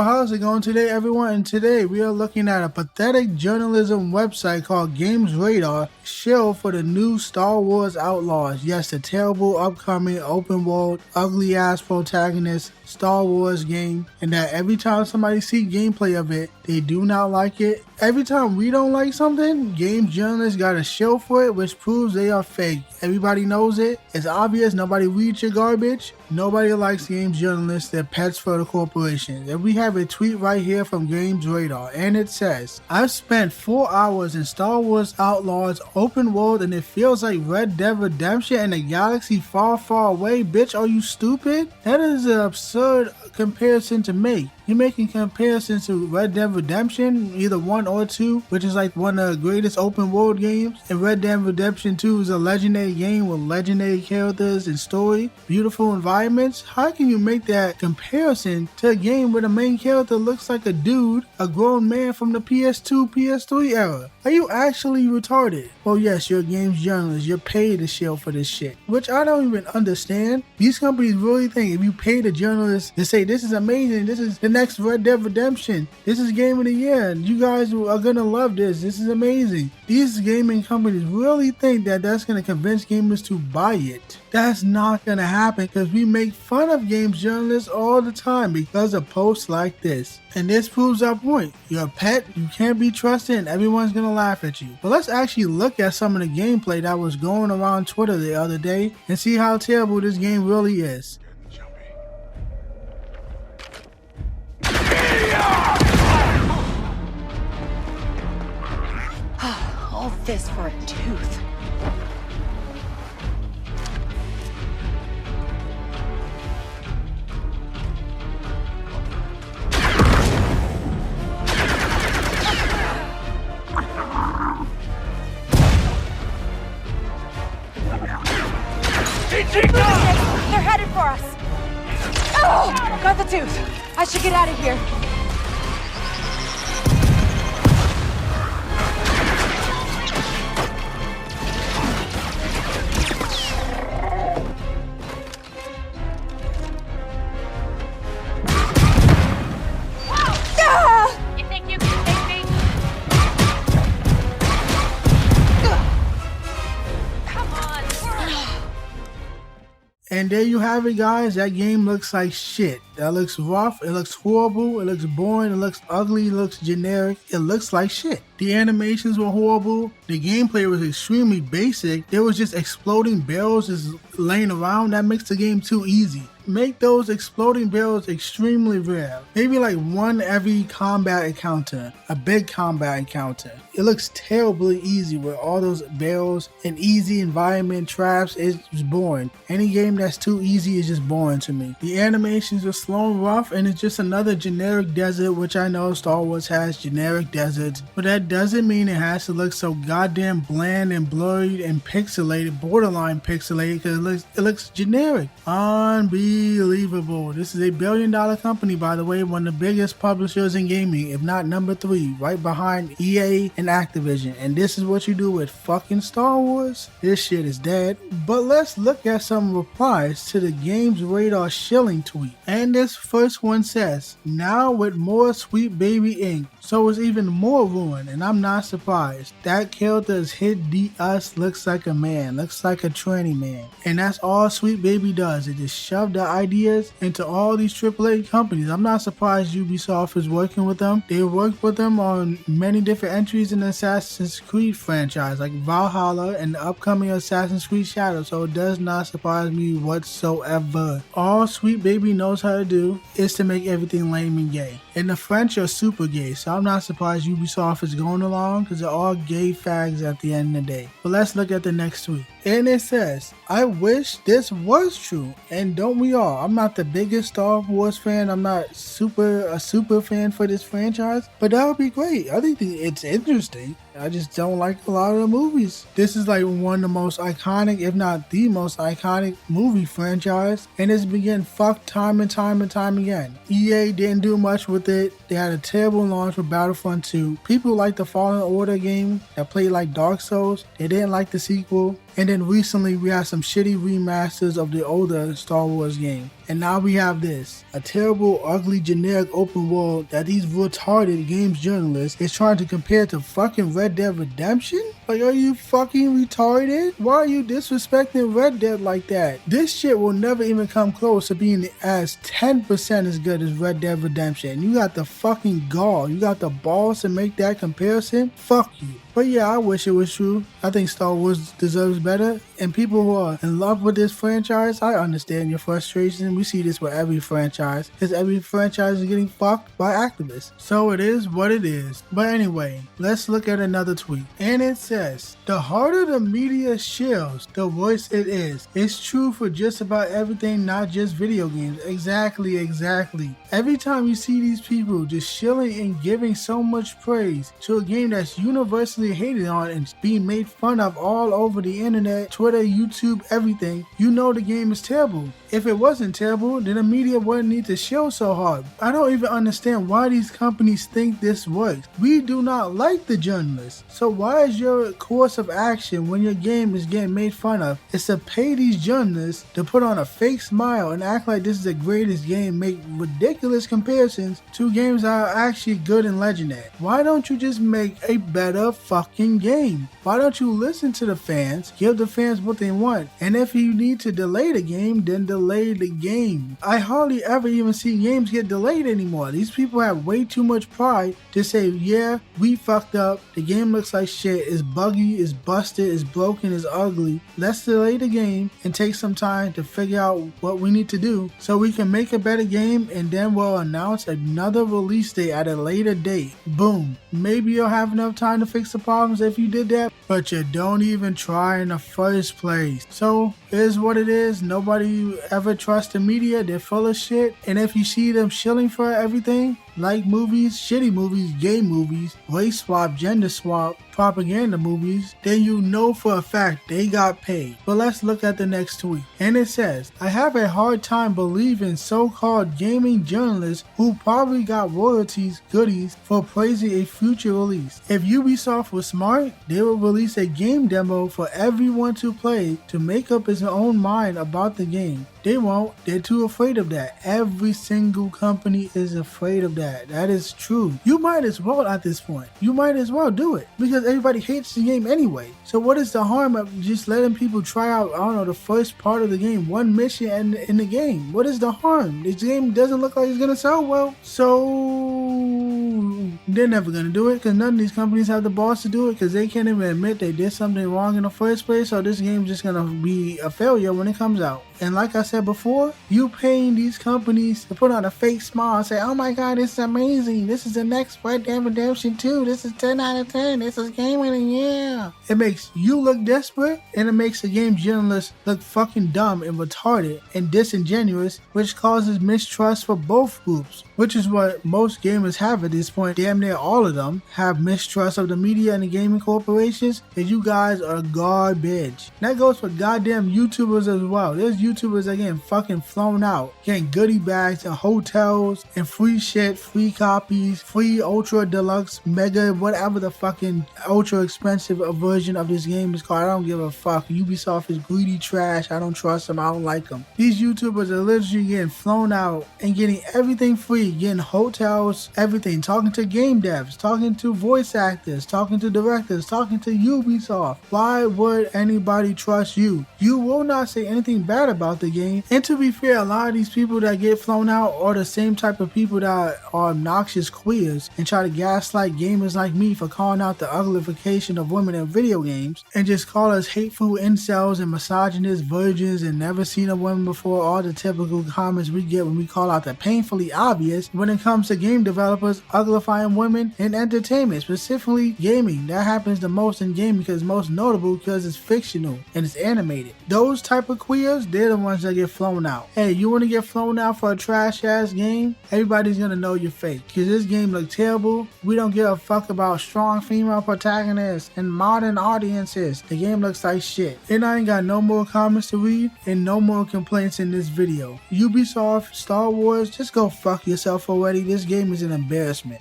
How's it going today, everyone? And today we are looking at a pathetic journalism website called Games Radar, Shill for the new Star Wars Outlaws. Yes, the terrible upcoming open world, ugly ass protagonist Star Wars game, and that every time somebody see gameplay of it, they do not like it. Every time we don't like something, games journalists got a shill for it, which proves they are fake. Everybody knows it. It's obvious. Nobody reads your garbage. Nobody likes games journalists. They're pets for the corporations. And we have a tweet right here from Games Radar, and it says, I've spent 4 hours in Star Wars Outlaws open world and it feels like Red Dead Redemption in a galaxy far, far away. Bitch, are you stupid? That is an absurd comparison to make. You're making comparisons to Red Dead Redemption, either 1 or 2, which is like one of the greatest open world games, and Red Dead Redemption 2 is a legendary game with legendary characters and story, beautiful environments. How can you make that comparison to a game where the main character looks like a dude, a grown man from the PS2, PS3 era? Are you actually retarded? Well, yes, you're a games journalist. You're paid to shill for this shit, which I don't even understand. These companies really think if you pay the journalists to say this is amazing, this is the next Red Dead Redemption, this is game of the year, and you guys are gonna love this is amazing. These gaming companies really think that that's gonna convince gamers to buy it. That's not gonna happen, because we make fun of games journalists all the time because of posts like this. And this proves our point. You're a pet, you can't be trusted, and everyone's gonna laugh at you. But let's actually look at some of the gameplay that was going around Twitter the other day and see how terrible this game really is. All this for a tooth. They're headed for us. Oh, got the tooth. I should get out of here. You think you can take me? Come on. And there you have it, guys. That game looks like shit. That looks rough, it looks horrible, it looks boring, it looks ugly, it looks generic, it looks like shit. The animations were horrible, the gameplay was extremely basic, there was just exploding barrels just laying around. That makes the game too easy. Make those exploding barrels extremely rare. Maybe like one every combat encounter, a big combat encounter. It looks terribly easy with all those barrels and easy environment traps. It's boring. Any game that's too easy is just boring to me. The animations are slow and rough, and it's just another generic desert, which I know Star Wars has generic deserts, but that doesn't mean it has to look so goddamn bland and blurry and pixelated, borderline pixelated, because it looks generic. Unbelievable. This is a $1 billion company, by the way, one of the biggest publishers in gaming, if not number 3, right behind EA and Activision. And this is what you do with fucking Star Wars? This shit is dead. But let's look at some replies to the Games Radar shilling tweet. And this first one says, now with more Sweet Baby ink, so it's even more ruined, and I'm not surprised. That character's hit us looks like a man, looks like a tranny man. And that's all Sweet Baby does. It just shoved the ideas into all these AAA companies. I'm not surprised Ubisoft is working with them. They worked with them on many different entries in the Assassin's Creed franchise, like Valhalla and the upcoming Assassin's Creed Shadow, so it does not surprise me whatsoever. All Sweet Baby knows how to do is to make everything lame and gay. And the French are super gay, so I'm not surprised Ubisoft is going along, because they're all gay fags at the end of the day. But let's look at the next tweet. And it says, I wish this was true, and don't we all? I'm not the biggest Star Wars fan, I'm not a super fan for this franchise, but that would be great. I think it's interesting. I just don't like a lot of the movies. This is like one of the most iconic, if not the most iconic movie franchise, and it's been getting fucked time and time and time again. EA didn't do much with it. They had a terrible launch with Battlefront 2. People like the Fallen Order game that played like Dark Souls. They didn't like the sequel. And then recently we had some shitty remasters of the older Star Wars game. And now we have this, a terrible, ugly, generic open world that these retarded games journalists is trying to compare to fucking Red Dead Redemption? Like, are you fucking retarded? Why are you disrespecting Red Dead like that? This shit will never even come close to being as 10% as good as Red Dead Redemption. You got the fucking gall, you got the balls to make that comparison? Fuck you. But yeah, I wish it was true. I think Star Wars deserves better. And people who are in love with this franchise, I understand your frustration. We see this with every franchise, because every franchise is getting fucked by activists. So it is what it is. But anyway, let's look at another tweet. And it says, the harder the media shills, the worse it is. It's true for just about everything, not just video games. Exactly. Every time you see these people just shilling and giving so much praise to a game that's universally hated on and being made fun of all over the internet, Twitter, YouTube, everything, you know the game is terrible. If it wasn't terrible, then the media wouldn't need to shill so hard. I don't even understand why these companies think this works. We do not like the journalists. So why is your course of action when your game is getting made fun of is to pay these journalists to put on a fake smile and act like this is the greatest game, make ridiculous comparisons to games that are actually good and legendary? Why don't you just make a better fucking game? Why don't you listen to the fans, give the fans what they want, and if you need to delay the game, then delay the game. I hardly ever even see games get delayed anymore. These people have way too much pride to say, yeah, we fucked up, the game looks like shit, it's buggy, it's busted, it's broken, it's ugly. Let's delay the game and take some time to figure out what we need to do so we can make a better game, and then we'll announce another release date at a later date. Boom. Maybe you'll have enough time to fix the problems if you did that, but you don't even try in the first place. So it is what it is. Nobody ever trusts the media. They're full of shit. And if you see them shilling for everything, like movies, shitty movies, gay movies, race swap, gender swap, propaganda movies, then you know for a fact they got paid. But let's look at the next tweet. And it says, I have a hard time believing so-called gaming journalists who probably got royalties goodies for praising a future release. If Ubisoft was smart, they would release a game demo for everyone to play to make up his own mind about the game. They won't. They're too afraid of that. Every single company is afraid of that. That is true. You might as well at this point. You might as well do it because everybody hates the game anyway. So what is the harm of just letting people try out, I don't know, the first part of the game, one mission in the game? What is the harm? This game doesn't look like it's going to sell well. So they're never going to do it because none of these companies have the balls to do it because they can't even admit they did something wrong in the first place. So this game is just going to be a failure when it comes out. And like I said before, you paying these companies to put on a fake smile and say, oh my god, this is amazing. This is the next Red Dead Redemption 2. This is 10 out of 10. This is game of the year. It makes you look desperate and it makes the game journalists look fucking dumb and retarded and disingenuous, which causes mistrust for both groups, which is what most gamers have at this point. Damn near all of them have mistrust of the media and the gaming corporations, and you guys are garbage. And that goes for goddamn YouTubers as well. There's YouTubers that getting fucking flown out, getting goodie bags and hotels and free shit, free copies, free ultra deluxe, mega, whatever the fucking ultra expensive version of this game is called. I don't give a fuck. Ubisoft is greedy trash. I don't trust them. I don't like them. These YouTubers are literally getting flown out and getting everything free, getting hotels, everything, talking to game devs, talking to voice actors, talking to directors, talking to Ubisoft. Why would anybody trust you? You will not say anything bad about the game. And to be fair, a lot of these people that get flown out are the same type of people that are obnoxious queers and try to gaslight gamers like me for calling out the uglification of women in video games and just call us hateful incels and misogynist virgins and never seen a woman before. All the typical comments we get when we call out the painfully obvious when it comes to game developers uglifying women in entertainment, specifically gaming. That happens the most in gaming because it's most notable because it's fictional and it's animated. Those type of queers, they're the ones that get flown out. Hey, you want to get flown out for a trash ass game? Everybody's gonna know you're fake. Cause this game look terrible. We don't give a fuck about strong female protagonists and modern audiences. The game looks like shit. And I ain't got no more comments to read and no more complaints in this video. Ubisoft, Star Wars, just go fuck yourself already. This game is an embarrassment.